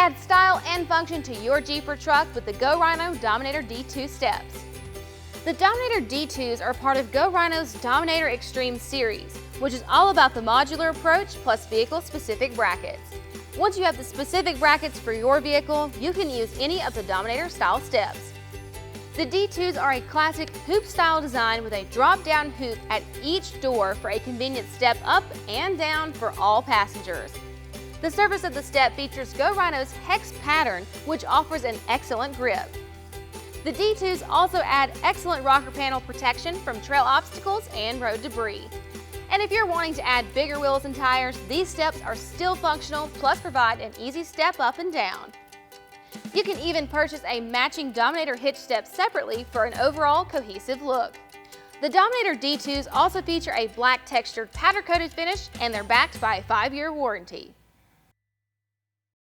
Add style and function to your Jeep or truck with the Go Rhino Dominator D2 steps. The Dominator D2s are part of Go Rhino's Dominator Extreme series, which is all about the modular approach plus vehicle-specific brackets. Once you have the specific brackets for your vehicle, you can use any of the Dominator style steps. The D2s are a classic hoop-style design with a drop-down hoop at each door for a convenient step up and down for all passengers. The surface of the step features Go Rhino's hex pattern, which offers an excellent grip. The D2s also add excellent rocker panel protection from trail obstacles and road debris. And if you're wanting to add bigger wheels and tires, these steps are still functional, plus provide an easy step up and down. You can even purchase a matching Dominator hitch step separately for an overall cohesive look. The Dominator D2s also feature a black textured powder-coated finish, and they're backed by a 5-year warranty.